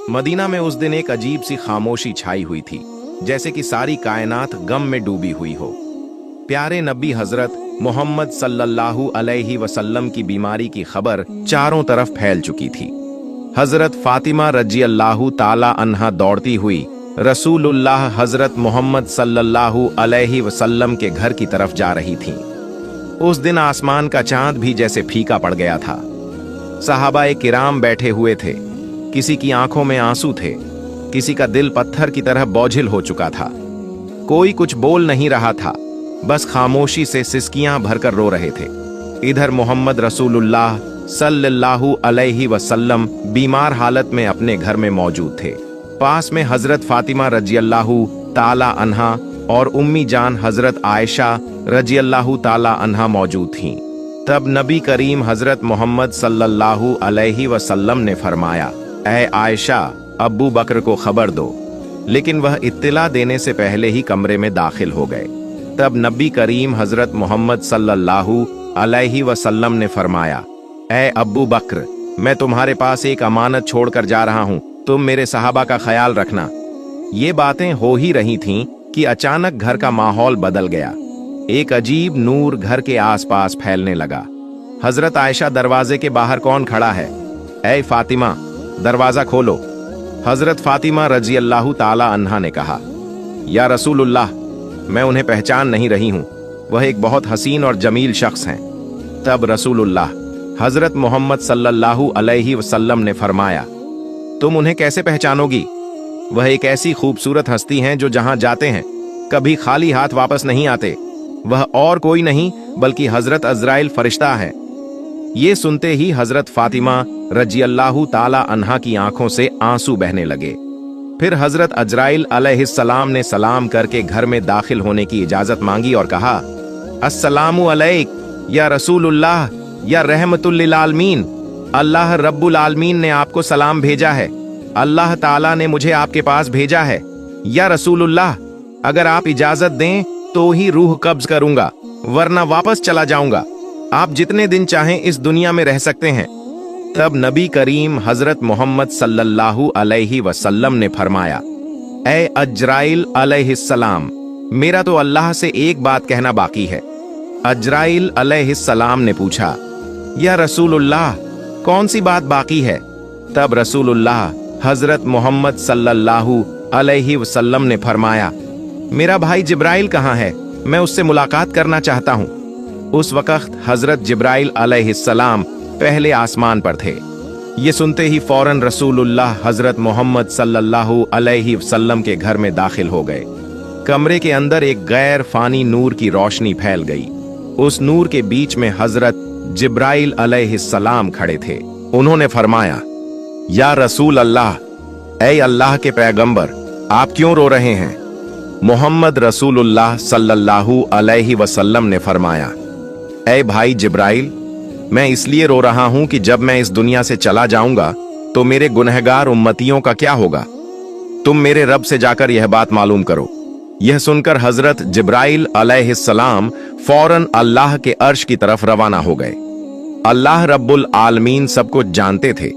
Medina में उस दिन एक अजीब सी खामोशी छाई हुई थी, जैसे कि सारी कायनात गम में डूबी हुई हो। प्यारे नबी हजरत मोहम्मद सल्लल्लाहु अलैहि वसल्लम की बीमारी की खबर चारों तरफ फैल चुकी थी। हजरत फातिमा रज़ियल्लाहु ताला अन्हा दौड़ती हुई रसूलुल्लाह हजरत मोहम्मद सल्लल्लाहु अलैहि वसल्लम के घर की तरफ जा रही थीं। उस दिन आसमान का चांद भी जैसे फीका पड़ गया था। सहाबाए किराम बैठे हुए थे, किसी की आंखों में आंसू थे, किसी का दिल पत्थर की तरह बोझिल हो चुका था। कोई कुछ बोल नहीं रहा था, बस खामोशी से सिसकियां भरकर रो रहे थे। इधर मोहम्मद रसूलुल्लाह सल्लल्लाहु अलैहि वसल्लम बीमार हालत में अपने घर में मौजूद थे। पास में हजरत फातिमा रज़ियल्लाहु ताला अन्हा और उम्मी जान हजरत आयशा रज़ियल्लाहु ताला अन्हा मौजूद थीं। तब नबी करीम हजरत मोहम्मद सल्लल्लाहु अलैहि वसल्लम ने फरमाया, ऐ आयशा, अब्बू बकर को खबर दो। लेकिन वह इत्तिला देने से पहले ही कमरे में दाखिल हो गए। तब नबी करीम हजरत मोहम्मद सल्लल्लाहु अलैहि वसल्लम ने फरमाया, ऐ अब्बू बकर, मैं तुम्हारे पास एक अमानत छोड़कर जा रहा हूं, तुम मेरे सहाबा का ख्याल रखना। ये बातें हो ही रही थीं कि अचानक घर का माहौल बदल गया। एक अजीब नूर घर के आसपास फैलने लगा। हजरत आयशा, दरवाजे के बाहर कौन खड़ा है? ऐ फातिमा, दरवाजा खोलो। हजरत फातिमा रज़ियल्लाहु ताला अन्हा ने कहा, या रसूलुल्लाह, मैं उन्हें पहचान नहीं रही हूं, वह एक बहुत हसीन और जमील शख्स हैं। तब रसूलुल्लाह हजरत मोहम्मद सल्लल्लाहु अलैहि वसल्लम ने फरमाया, तुम उन्हें कैसे पहचानोगी? वह एक ऐसी खूबसूरत हस्ती हैं जो जहां जाते हैं कभी खाली हाथ वापस नहीं आते। वह और कोई नहीं बल्कि हजरत अज़राइल फरिश्ता है। ये सुनते ही हजरत फातिमा रज़ियल्लाहु ताला अन्हा की आंखों से आंसू बहने लगे। फिर हजरत अज़राइल अलैहिस्सलाम ने सलाम करके घर में दाखिल होने की इजाजत मांगी और कहा, अस्सलामु अलैक या रसूलुल्लाह या रहमतुल लिल आलमीन, अल्लाह रब्बुल आलमीन ने आपको सलाम भेजा है। अल्लाह ताला ने मुझे आपके पास भेजा है। या रसूलुल्लाह, अगर आप इजाजत दें तो ही रूह कब्ज करूंगा, वरना वापस चला जाऊंगा। आप जितने दिन चाहें इस दुनिया में रह सकते हैं। तब नबी करीम हजरत मोहम्मद सल्लल्लाहु अलैहि वसल्लम ने फरमाया, ऐ अज़राइल अलैहिस्सलाम, मेरा तो अल्लाह से एक बात कहना बाकी है। अज़राइल अलैहिस्सलाम ने पूछा, या रसूलुल्लाह, कौन सी बात बाकी है? तब रसूलुल्लाह हजरत मोहम्मद सल्लल्लाहु अलैहि वसल्लम ने फरमाया, मेरा भाई जिब्राइल कहाँ है? मैं उससे मुलाकात करना चाहता हूँ। उस वक्त हजरत जिब्राइल अलैहिस्सलाम पहले आसमान पर थे। ये सुनते ही फौरन रसूलुल्लाह हजरत मोहम्मद सल्लल्लाहु अलैहि वसल्लम के घर में दाखिल हो गए। कमरे के अंदर एक गैर फानी नूर की रोशनी फैल गई। उस नूर के बीच में हजरत जिब्राइल अलैहिस्सलाम खड़े थे। उन्होंने फरमाया, या रसूल अल्लाह, ऐ अल्लाह के पैगंबर, आप क्यों रो रहे हैं? मोहम्मद रसूलुल्लाह सल्लल्लाहु अलैहि वसल्लम ने फरमाया, ऐ भाई जिब्राइल, मैं इसलिए रो रहा हूं कि जब मैं इस दुनिया से चला जाऊंगा तो मेरे गुनहगार उम्मतियों का क्या होगा? तुम मेरे रब से जाकर यह बात मालूम करो। यह सुनकर हजरत जिब्राइल अलैहिस्सलाम फौरन अल्लाह के अर्श की तरफ रवाना हो गए। अल्लाह रब्बुल आलमीन सब कुछ जानते थे।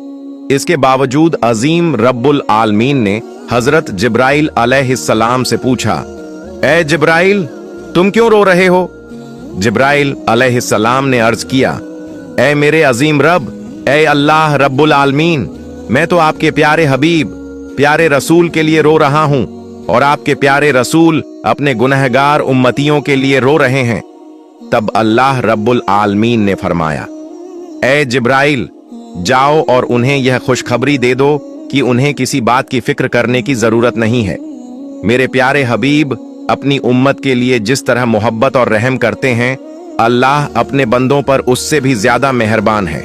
इसके बावजूद अजीम रब्बुल आलमीन ने हजरत जिब्राइल अलैहिस्सलाम से पूछा, ऐ जिब्राइल, तुम क्यों रो रहे हो? जिब्राइल अलैहिस्सलाम ने अर्ज किया, ऐ मेरे अजीम रब, ऐ अल्लाह रब्बुल आलमीन, मैं तो आपके प्यारे हबीब, प्यारे रसूल के लिए रो रहा हूं और आपके प्यारे रसूल अपने गुनहगार उम्मतियों के लिए रो रहे हैं। तब अल्लाह रब्बुल आलमीन ने फरमाया, ऐ जिब्राइल, जाओ और उन्हें यह खुशखबरी दे दो कि उन्हें किसी बात की फिक्र करने की जरूरत नहीं है। मेरे प्यारे हबीब अपनी उम्मत के लिए जिस तरह मोहब्बत और रहम करते हैं, अल्लाह अपने बंदों पर उससे भी ज्यादा मेहरबान है।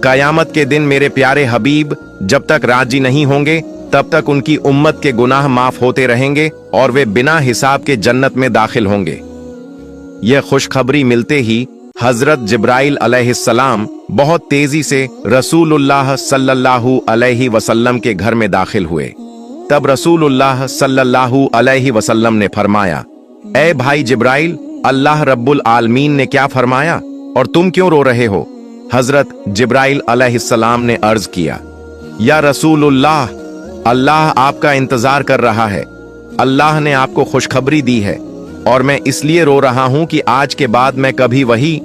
कयामत के दिन मेरे प्यारे हबीब जब तक राजी नहीं होंगे तब तक उनकी उम्मत के गुनाह माफ होते रहेंगे और वे बिना हिसाब के जन्नत में दाखिल होंगे। यह खुशखबरी मिलते ही हजरत जिब्राइल अलैहिस्सलाम बहुत तेजी से रसूलुल्लाह सल्लल्लाहु अलैहि वसल्लम के घर में दाखिल हुए। तब रसूलुल्लाह सल्लल्लाहु अलैहि वसल्लम ने फरमाया, ऐ भाई जिब्राइल, अल्लाह रब्बुल आलमीन ने क्या फरमाया और तुम क्यों रो रहे हो? हजरत जिब्राइल अलैहिस्सलाम ने अर्ज किया, या रसूलुल्लाह, अल्लाह आपका इंतजार कर रहा है। अल्लाह ने आपको खुशखबरी दी है और मैं इसलिए रो रहा हूं कि आज के बाद मैं कभी वही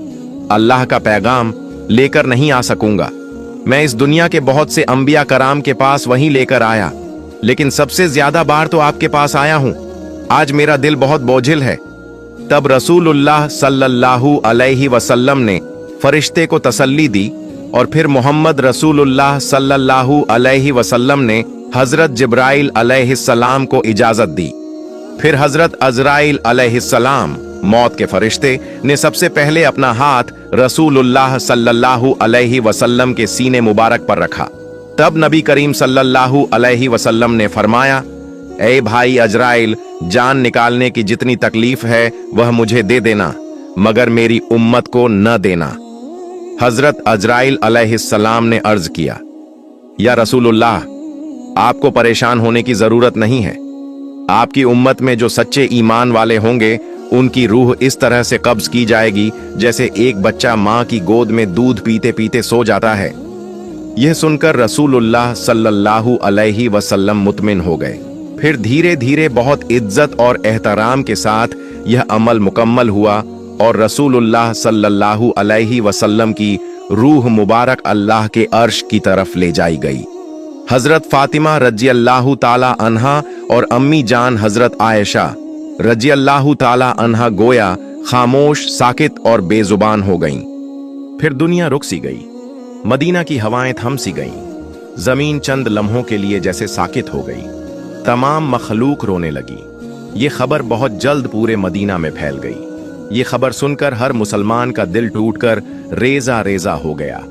अल्लाह का पैगाम लेकर नहीं आ सकूंगा। मैं इस दुनिया के बहुत से अंबिया कराम के पास वही लेकर आया, लेकिन सबसे ज्यादा बार तो आपके पास आया हूं। आज मेरा दिल बहुत बोझिल है। तब रसूलुल्लाह सल्लल्लाहु अलैहि वसल्लम ने फरिश्ते को तसल्ली दी और फिर मोहम्मद रसूलुल्लाह सल्लल्लाहु अलैहि वसल्लम ने हजरत जिब्राइल अलैहिस्सलाम को इजाजत दी। फिर हजरत अजराइल अलैहिस्सलाम मौत के फरिश्ते ने सबसे पहले अपना हाथ रसूलुल्लाह सल्लल्लाहु अलैहि वसल्लम के सीने मुबारक पर रखा। तब नबी करीम सल्लल्लाहु अलैहि वसल्लम ने फरमाया, ए भाई अजराइल, जान निकालने की जितनी तकलीफ है वह मुझे दे देना, मगर मेरी उम्मत को न देना। हजरत अजराइल अलैहिस्सलाम ने अर्ज किया, या रसूलुल्लाह, आपको परेशान होने की जरूरत नहीं है। आपकी उम्मत में जो सच्चे ईमान वाले होंगे उनकी रूह इस तरह से कब्ज की जाएगी जैसे एक बच्चा मां की गोद में दूध पीते पीते सो जाता है। यह सुनकर रसूलुल्लाह सल्लल्लाहु अलैहि वसल्लम मुतमिन हो गए। फिर धीरे धीरे बहुत इज्जत और एहतराम के साथ यह अमल मुकम्मल हुआ और रसूलुल्लाह सल्लल्लाहु अलैहि वसल्लम की रूह मुबारक अल्लाह के अर्श की तरफ ले जाई गई। हजरत फातिमा रज़ियल्लाहु ताला अन्हा और अम्मी जान हजरत आयशा रज़ियल्लाहु ताला अन्हा गोया खामोश, साकित और बेजुबान हो गईं। फिर दुनिया रुक सी गई, मदीना की हवाएं थम सी गईं, जमीन चंद लम्हों के लिए जैसे साकित हो गई। तमाम मखलूक रोने लगी। ये खबर बहुत जल्द पूरे मदीना में फैल गई। ये खबर सुनकर हर मुसलमान का दिल टूटकर रेजा रेजा हो गया।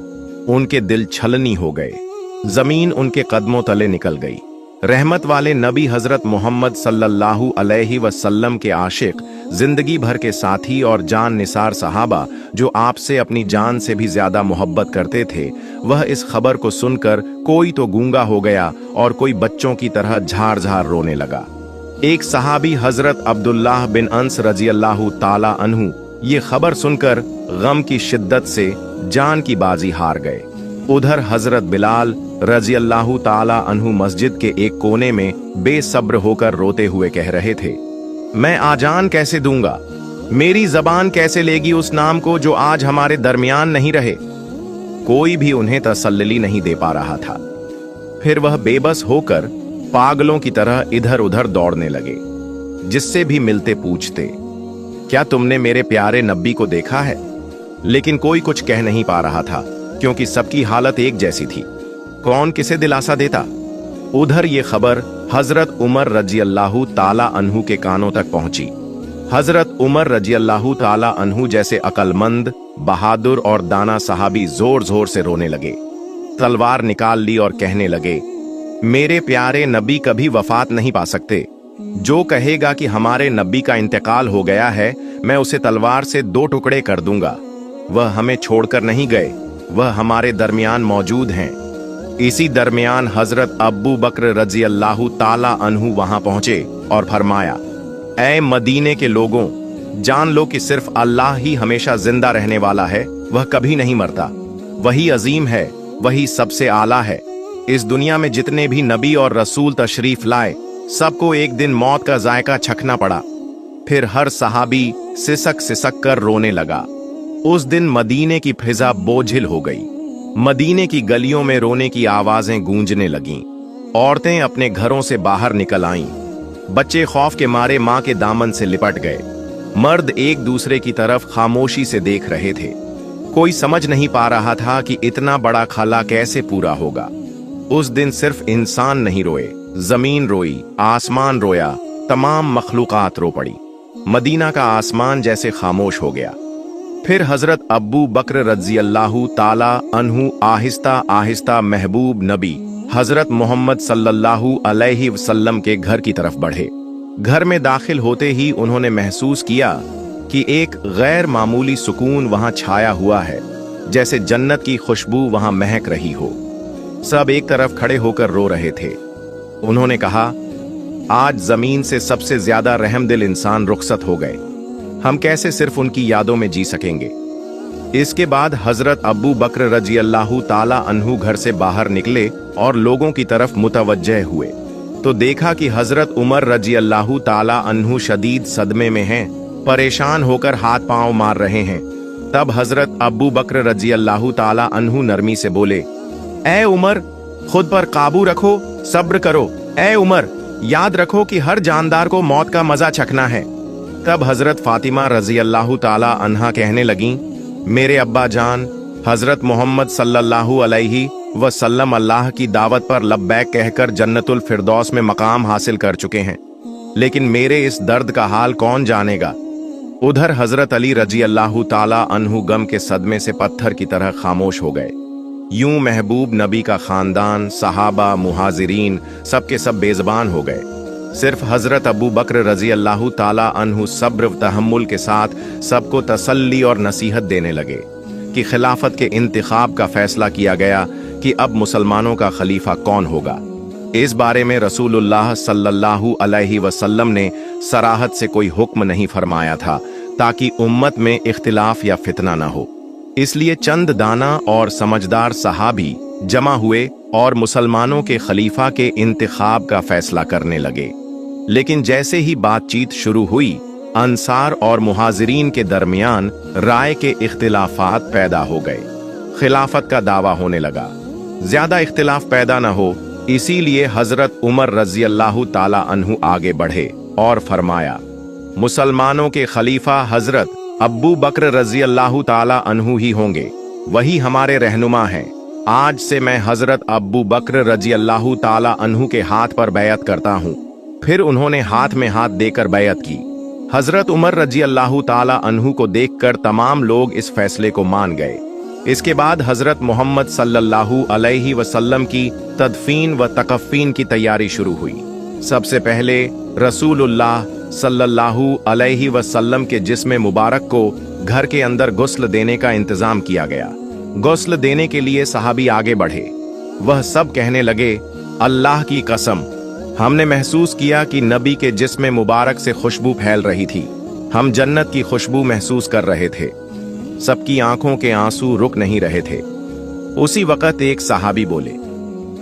उनके दिल छलनी हो गए, जमीन उनके कदमों तले निकल गई। रहमत वाले नबी हजरत मोहम्मद सल्लल्लाहु अलैहि वसल्लम के आशिक, जिंदगी भर के साथी और जान निसार सहाबा जो आपसे अपनी जान से भी ज्यादा मोहब्बत करते थे, वह इस खबर को सुनकर कोई तो गूंगा हो गया और कोई बच्चों की तरह झार झार रोने लगा। एक सहाबी हजरत अब्दुल्लाह बिन अंस रज़ियल्लाहु ताला अन्हु ये खबर सुनकर गम की शिद्दत से जान की बाजी हार गए। उधर हजरत बिलाल रज़ियल्लाहु ताला अन्हु मस्जिद के एक कोने में बेसब्र होकर रोते हुए कह रहे थे, मैं आजान कैसे दूंगा? मेरी जबान कैसे लेगी उस नाम को जो आज हमारे दरमियान नहीं रहे? कोई भी उन्हें तसल्ली नहीं दे पा रहा था। फिर वह बेबस होकर पागलों की तरह इधर उधर दौड़ने लगे। जिससे भी मिलते पूछते, क्या तुमने मेरे प्यारे नबी को देखा है? लेकिन कोई कुछ कह नहीं पा रहा था क्योंकि सबकी हालत एक जैसी थी। कौन किसे दिलासा देता? उधर ये खबर हजरत उमर रज़ियल्लाहु ताला अन्हु के कानों तक पहुंची। हजरत उमर रज़ियल्लाहु ताला अन्हु जैसे अकलमंद, बहादुर और दाना सहाबी जोर जोर से रोने लगे। तलवार निकाल ली और कहने लगे, मेरे प्यारे नबी कभी वफात नहीं पा सकते। जो कहेगा कि हमारे नबी का इंतकाल हो गया है, मैं उसे तलवार से 2 टुकड़े कर दूंगा। वह हमें छोड़कर नहीं गए, वह हमारे दरमियान मौजूद हैं। इसी दरमियान हजरत अब्बू बकर रज़ियल्लाहु ताला अन्हु वहां पहुंचे और फरमाया, ऐ मदीने के लोगों, जान लो कि सिर्फ अल्लाह ही हमेशा जिंदा रहने वाला है। वह कभी नहीं मरता। वही अजीम है, वही सबसे आला है। इस दुनिया में जितने भी नबी और रसूल तशरीफ लाए, सबको एक दिन मौत का जायका चखना पड़ा। फिर हर सहाबी सिसक सिसक कर रोने लगा। उस दिन मदीने की फिजा बोझिल हो गई। मदीने की गलियों में रोने की आवाजें गूंजने लगीं। औरतें अपने घरों से बाहर निकल आईं। बच्चे खौफ के मारे मां के दामन से लिपट गए। मर्द एक दूसरे की तरफ खामोशी से देख रहे थे। कोई समझ नहीं पा रहा था कि इतना बड़ा खाला कैसे पूरा होगा। उस दिन सिर्फ इंसान नहीं रोए, जमीन रोई, आसमान रोया, तमाम मखलूकात रो पड़ी। मदीना का आसमान जैसे खामोश हो गया। फिर हजरत अब्बू बकर रज़ियल्लाहु ताला अन्हु आहिस्ता आहिस्ता महबूब नबी हजरत मोहम्मद सल्लल्लाहु अलैहि वसल्लम के घर की तरफ बढ़े। घर में दाखिल होते ही उन्होंने महसूस किया कि एक गैर मामूली सुकून वहां छाया हुआ है, जैसे जन्नत की खुशबू वहां महक रही हो। सब एक तरफ खड़े होकर रो रहे थे। उन्होंने कहा, आज जमीन से सबसे ज्यादा रहमदिल इंसान रुखसत हो गए। हम कैसे सिर्फ उनकी यादों में जी सकेंगे। इसके बाद हजरत अब्बू बकर रज़ियल्लाहु ताला अन्हु घर से बाहर निकले और लोगों की तरफ मुतवज्जह हुए। तो देखा कि हजरत उमर रजी अल्लाह ताला अन्हु शदीद सदमे में हैं, परेशान होकर हाथ पांव मार रहे हैं। तब हजरत अबू बकर रजी अल्लाह ताला अन्हु नरमी से बोले, ए उमर, खुद पर काबू रखो, सब्र करो। ए उमर, याद रखो कि हर जानदार को मौत का मजा चखना है। तब हजरत फातिमा रजी अल्लाह ताला अन्हा कहने लगीं, मेरे अब्बा जान हजरत मोहम्मद सल्लल्लाहु अलैहि वसल्लम अल्लाह की दावत पर लब्बैक कहकर जन्नतुल फिरदौस में मकाम हासिल कर चुके हैं, लेकिन मेरे इस दर्द का हाल कौन जानेगा। उधर हजरत अली रजी अल्लाह ताला अन्हु गम के सदमे से पत्थर की तरह खामोश हो गए। यूं महबूब नबी का खानदान, सहाबा, मुहाजिरीन सबके सब बेज़बान हो गए। सिर्फ हजरत अबू बकर रजी अल्लाह ताला अन्हु सब्र तहम्मुल के साथ सबको तसल्ली और नसीहत देने लगे कि खिलाफत के इंतखाब का फैसला किया गया कि अब मुसलमानों का खलीफा कौन होगा। इस बारे में रसूलुल्लाह सल्लल्लाहु अलैहि वसल्लम ने सराहत से कोई हुक्म नहीं फरमाया था ताकि उम्मत में इख्तिलाफ या फितना न हो। इसलिए चंद दाना और समझदार सहाबी जमा हुए और मुसलमानों के खलीफा के इंतखाब का फैसला करने लगे। लेकिन जैसे ही बातचीत शुरू हुई, अंसार और मुहाजिरीन के दरमियान राय के इख्तिलाफात पैदा हो गए। खिलाफत का दावा होने लगा। ज्यादा इख्तिलाफ पैदा न हो, इसीलिए हजरत उमर रजी अल्लाह ताला अन्हु आगे बढ़े और फरमाया, मुसलमानों के खलीफा हजरत अब्बू बकर रजी अल्लाह ताला अन्हु ही होंगे, वही हमारे रहनुमा हैं। आज से मैं हजरत अब्बू बकर रजी अल्लाह ताला अन्हु के हाथ पर बैयत करता हूँ। फिर उन्होंने हाथ में हाथ देकर बैयत की। हजरत उमर रजी अल्लाह ताला अन्हु को देखकर तमाम लोग इस फैसले को मान गए। इसके बाद हजरत मोहम्मद सल्लल्लाहु अलैहि वसल्लम की तदफीन व तकफीन की तैयारी शुरू हुई। सबसे पहले रसूलुल्लाह सल्लल्लाहु अलैहि वसल्लम के जिस्म मुबारक को घर के अंदर गुस्ल देने का इंतजाम किया गया। गुस्ल देने के लिए सहाबी आगे बढ़े। वह सब कहने लगे, अल्लाह की कसम, हमने महसूस किया कि नबी के जिस्म मुबारक से खुशबू फैल रही थी। हम जन्नत की खुशबू महसूस कर रहे थे। सबकी आंखों के आंसू रुक नहीं रहे थे। उसी वक्त एक सहाबी बोले,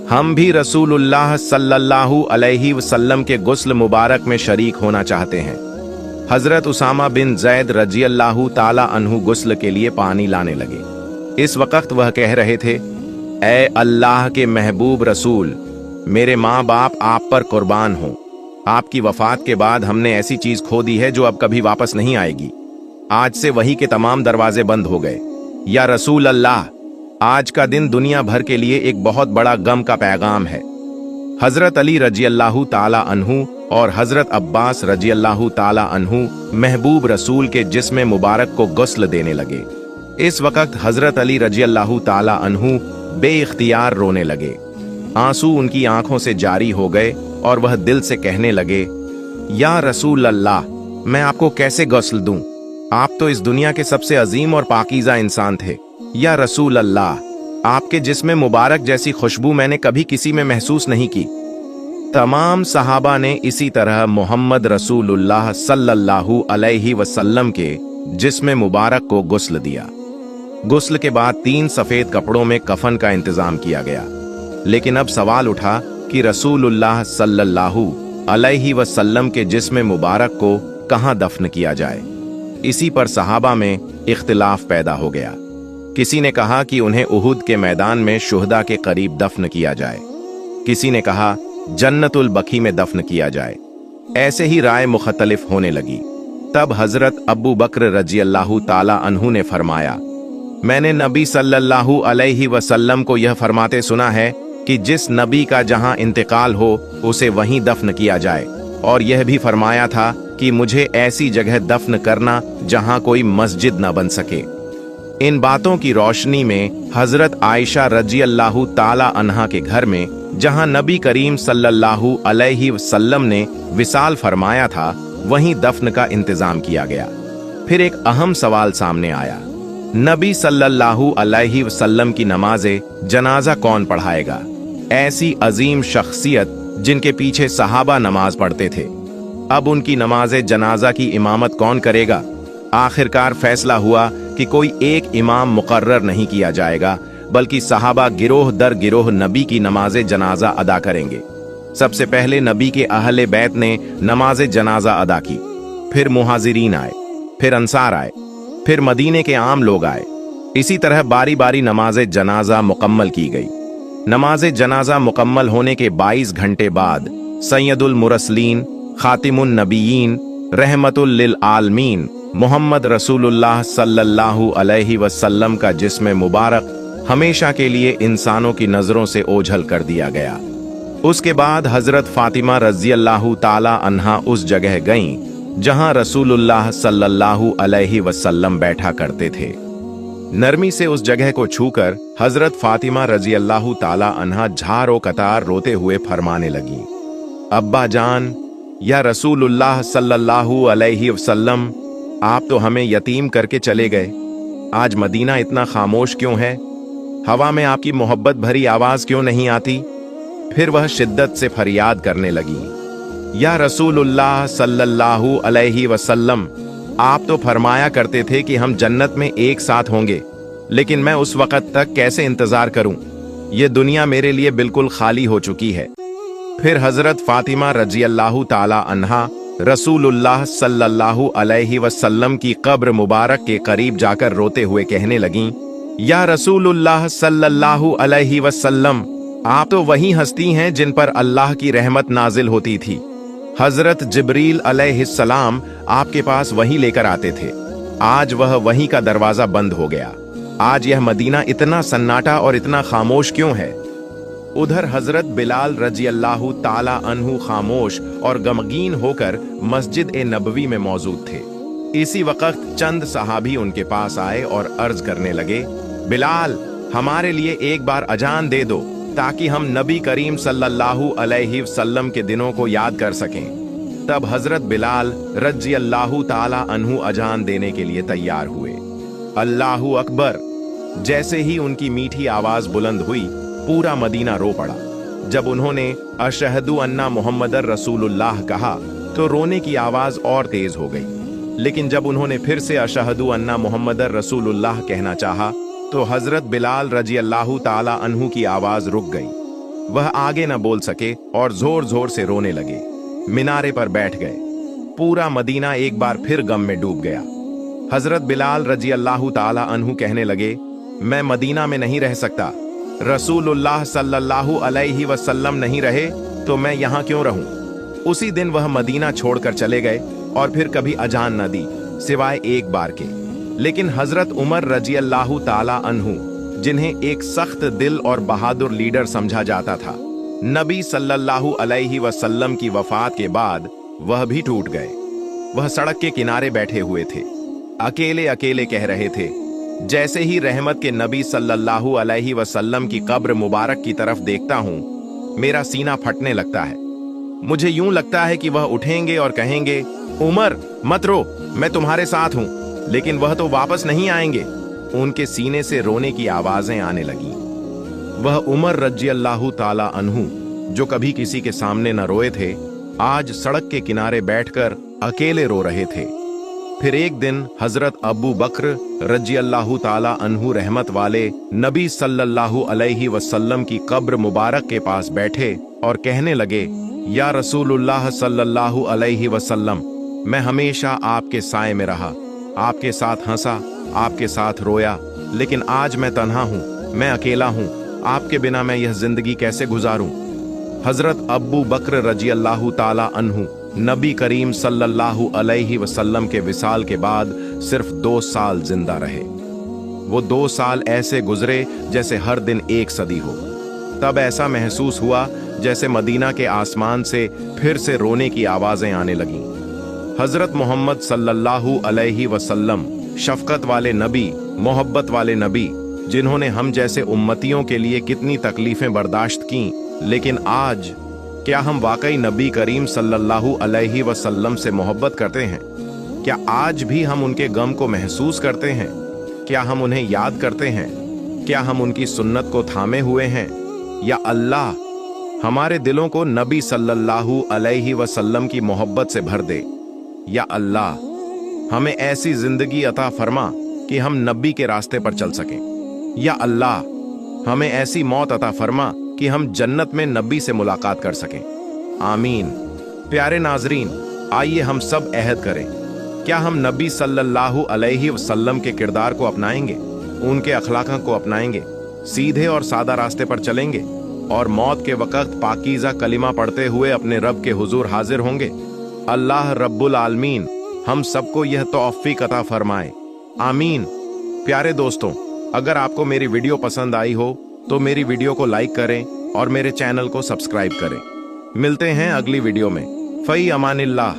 हम भी रसूलुल्लाह सल्लल्लाहु अलैहि वसल्लम के गुस्ल मुबारक में शरीक होना चाहते हैं। हजरत उसामा बिन जैद रजी अल्लाह ताला अन्हु गुस्ल के लिए पानी लाने लगे। इस वक्त वह कह रहे थे, ए अल्लाह के महबूब रसूल, मेरे माँ बाप आप पर कुर्बान हों। आपकी वफात के बाद हमने ऐसी चीज खो दी है जो अब कभी वापस नहीं आएगी। आज से वही के तमाम दरवाजे बंद हो गए। या रसूल अल्लाह, आज का दिन दुनिया भर के लिए एक बहुत बड़ा गम का पैगाम है। हजरत अली रजी अल्लाह ताला अन्हु और हजरत अब्बास रजी अल्लाह ताला अन्हु महबूब रसूल के जिस्म मुबारक को गुस्ल देने लगे। इस वक्त हजरत अली रजी अल्लाह ताला अन्हु बेइख्तियार रोने लगे। आंसू उनकी आंखों से जारी हो गए और वह दिल से कहने लगे, या रसूल अल्लाह, मैं आपको कैसे गुस्ल दूं? आप तो इस दुनिया के सबसे अजीम और पाकीज़ा इंसान थे। या रसूल अल्लाह, आपके जिस्म मुबारक जैसी खुशबू मैंने कभी किसी में महसूस नहीं की। तमाम सहाबा ने इसी तरह मोहम्मद रसूलुल्लाह सल्लल्लाहु अलैहि वसल्लम के जिस्म मुबारक को गुस्ल दिया। गुस्ल के बाद 3 सफेद कपड़ों में कफन का इंतजाम किया गया। लेकिन अब सवाल उठा कि रसूलुल्लाह सल्लल्लाहु अलैहि वसल्लम के जिस्म मुबारक को कहां दफन किया जाए। इसी पर सहाबा में इख्तिलाफ पैदा हो गया। किसी ने कहा कि उन्हें उहुद के मैदान में शुहदा के करीब दफन किया जाए। किसी ने कहा जन्नतुल बकी में दफन किया जाए। ऐसे ही राय मुख्तलिफ होने लगी। तब हजरत अबू बकर रजी अल्लाह ताला अन्हु ने फरमाया, मैंने नबी सल्लल्लाहु अलैहि वसल्लम को यह फरमाते सुना है कि जिस नबी का जहां इंतकाल हो उसे वहीं दफन किया जाए, और यह भी फरमाया था कि मुझे ऐसी जगह दफन करना जहां कोई मस्जिद न बन सके। इन बातों की रोशनी में हजरत आयशा रजी अल्लाह ताला अन्हा के घर में, जहां नबी करीम सल्लल्लाहु अलैहि वसल्लम ने विसाल फरमाया था, वहीं दफन का इंतजाम किया गया। फिर एक अहम सवाल सामने आया, नबी सल्लल्लाहु अलैहि वसल्लम की नमाज़े जनाजा कौन पढ़ाएगा? ऐसी अजीम शख्सियत जिनके पीछे सहाबा नमाज पढ़ते थे, अब उनकी नमाज़े जनाजा की इमामत कौन करेगा? आखिरकार फैसला हुआ कि कोई एक इमाम मुकर्रर नहीं किया जाएगा, बल्कि सहाबा गिरोह दर गिरोह नबी की नमाज़े जनाजा अदा करेंगे। सबसे पहले नबी के अहले बैत ने नमाज जनाजा अदा की, फिर मुहाजिरीन आए, फिर अंसार आए, फिर मदीने के आम लोग आए। इसी तरह बारी बारी नमाज जनाजा मुकम्मल की गई। नमाज जनाजा मुकम्मल होने के 22 घंटे बाद सैयदुल मुरसलीन, खातिमुन नबीयीन, रहमतुल लिल आलमीन मोहम्मद रसूलुल्लाह सल्लल्लाहु अलैहि वसल्लम का जिस्म मुबारक हमेशा के लिए इंसानों की नजरों से ओझल कर दिया गया। उसके बाद हजरत फातिमा रजी अल्लाह ताला अन्हा उस जगह गईं जहां रसूलुल्लाह सल्लल्लाहु अलैहि वसल्लम बैठा करते थे। नरमी से उस जगह को छूकर हजरत फातिमा रजी अल्लाह ताला अन्हा झारो कतार रोते हुए फरमाने लगी, अब्बा जान, या रसूलुल्लाह सल्लल्लाहु अलैहि वसल्लम, आप तो हमें यतीम करके चले गए। आज मदीना इतना खामोश क्यों है? हवा में आपकी मोहब्बत भरी आवाज क्यों नहीं आती? फिर वह शिद्दत से फरियाद करने लगी, या रसूलुल्लाह सल्लल्लाहु अलैहि वसल्लम, आप तो फरमाया करते थे कि हम जन्नत में एक साथ होंगे, लेकिन मैं उस वक्त तक कैसे इंतजार करूं? ये दुनिया मेरे लिए बिल्कुल खाली हो चुकी है। फिर हजरत फातिमा रजी अल्लाह ताला अन्हा रसूलुल्लाह सल्लल्लाहु अलैहि वसल्लम की कब्र मुबारक के करीब जाकर रोते हुए कहने लगीं, या रसूलुल्लाह सल्लल्लाहु अलैहि वसल्लम, आप तो वही हस्ती हैं जिन पर अल्लाह की रहमत नाजिल होती थी। हजरत जिब्रील अलैहिस्सलाम आपके पास वही लेकर आते थे। आज वह वहीं का दरवाजा बंद हो गया। आज यह मदीना इतना सन्नाटा और इतना खामोश क्यों है? उधर हजरत बिलाल रजी अल्लाह ताला अन्हु खामोश और गमगीन होकर मस्जिद ए नबवी में मौजूद थे। इसी वक्त चंद सहाबी उनके पास आए और अर्ज करने लगे, बिलाल, हमारे लिए एक बार अजान दे दो ताकि हम नबी करीम सल्लल्लाहु अलैहि वसल्लम के दिनों को याद कर सकें। तब हजरत बिलाल रजी अल्लाह ताला अन्हु अजान देने के लिए तैयार हुए। अल्लाहु अकबर। जैसे ही उनकी मीठी आवाज बुलंद हुई, पूरा मदीना रो पड़ा। जब उन्होंने अशहदु अन्ना मुहम्मदर रसूलुल्लाह कहा तो रोने की आवाज और तेज हो गई। लेकिन जब उन्होंने फिर से अशहदु अन्ना मुहम्मदर रसूलुल्लाह कहना चाहा तो हजरत बिलाल रजी अल्लाह ताला अन्हु की आवाज रुक गई। वह आगे न बोल सके और जोर जोर से रोने लगे। मीनारे पर बैठ गए। पूरा मदीना एक बार फिर गम में डूब गया। हजरत बिलाल रजी अल्लाह ताला अन्हु कहने लगे, मैं मदीना में नहीं रह सकता। रसूलुल्लाह सल्लल्लाहु अलैहि वसल्लम नहीं रहे तो मैं यहाँ क्यों रहूं? उसी दिन वह मदीना छोड़कर चले गए और फिर कभी अजान न दी सिवाय एक बार के। लेकिन हजरत उमर रजी अल्लाह ताला अन्हु, जिन्हें एक सख्त दिल और बहादुर लीडर समझा जाता था, नबी सल्लल्लाहु अलैहि वसल्लम की वफात के बाद वह भी टूट गए। वह सड़क के किनारे बैठे हुए थे, अकेले अकेले कह रहे थे, जैसे ही रहमत के नबी सल्लल्लाहु अलैहि वसल्लम की कब्र मुबारक की तरफ देखता हूं, मेरा सीना फटने लगता है। मुझे यूं लगता है कि वह उठेंगे और कहेंगे, उमर मत रो, मैं तुम्हारे साथ हूं। लेकिन वह तो वापस नहीं आएंगे। उनके सीने से रोने की आवाजें आने लगी। वह उमर रजी अल्लाह ताला अन्हु, जो कभी किसी के सामने न रोए थे, आज सड़क के किनारे बैठकर अकेले रो रहे थे। फिर एक दिन हजरत अबू बकर रजी अल्लाह ताला अन्हु रहमत वाले नबी सल्लल्लाहु अलैहि वसल्लम की कब्र मुबारक के पास बैठे और कहने लगे, या रसूलुल्लाह सल्लल्लाहु अलैहि वसल्लम, मैं हमेशा आपके साए में रहा, आपके साथ हंसा, आपके साथ रोया, लेकिन आज मैं तन्हा हूँ, मैं अकेला हूँ। आपके बिना मैं यह जिंदगी कैसे गुजारूं? हजरत अबू बकर रजी अल्लाह ताला अन्हु नबी करीम सल्लल्लाहु अलैहि वसल्लम के विसाल के बाद सिर्फ 2 साल जिंदा रहे। वो 2 साल ऐसे गुजरे जैसे हर दिन एक सदी हो। तब ऐसा महसूस हुआ जैसे मदीना के आसमान से फिर से रोने की आवाजें आने लगीं। हजरत मोहम्मद सल्लल्लाहु अलैहि वसल्लम, शफकत वाले नबी, मोहब्बत वाले नबी, जिन्होंने हम जैसे उम्मतियों के लिए कितनी तकलीफें बर्दाश्त की, लेकिन आज क्या हम वाकई नबी करीम सल्लल्लाहु अलैहि वसल्लम से मोहब्बत करते हैं? क्या आज भी हम उनके गम को महसूस करते हैं? क्या हम उन्हें याद करते हैं? क्या हम उनकी सुन्नत को थामे हुए हैं? या अल्लाह हमारे दिलों को नबी सल्लल्लाहु अलैहि वसल्लम की मोहब्बत से भर दे। या अल्लाह हमें ऐसी जिंदगी अता फरमा कि हम नबी के रास्ते पर चल सकें। या अल्लाह हमें ऐसी मौत अता फरमा कि हम जन्नत में नबी से मुलाकात कर सकें। आमीन। प्यारे नाजरीन, आइए हम सब अहद करें, क्या हम नबी सल्लल्लाहु अलैहि वसल्लम के किरदार को अपनाएंगे, उनके अखलाक को अपनाएंगे, सीधे और सादा रास्ते पर चलेंगे और मौत के वक्त पाकीज़ा कलिमा पढ़ते हुए अपने रब के हुजूर हाजिर होंगे। अल्लाह रब्बुल आलमीन हम सबको यह तौफीक अता फरमाए, आमीन। प्यारे दोस्तों, अगर आपको मेरी वीडियो पसंद आई हो तो मेरी वीडियो को लाइक करें और मेरे चैनल को सब्सक्राइब करें। मिलते हैं अगली वीडियो में। फई अमानिल्लाह।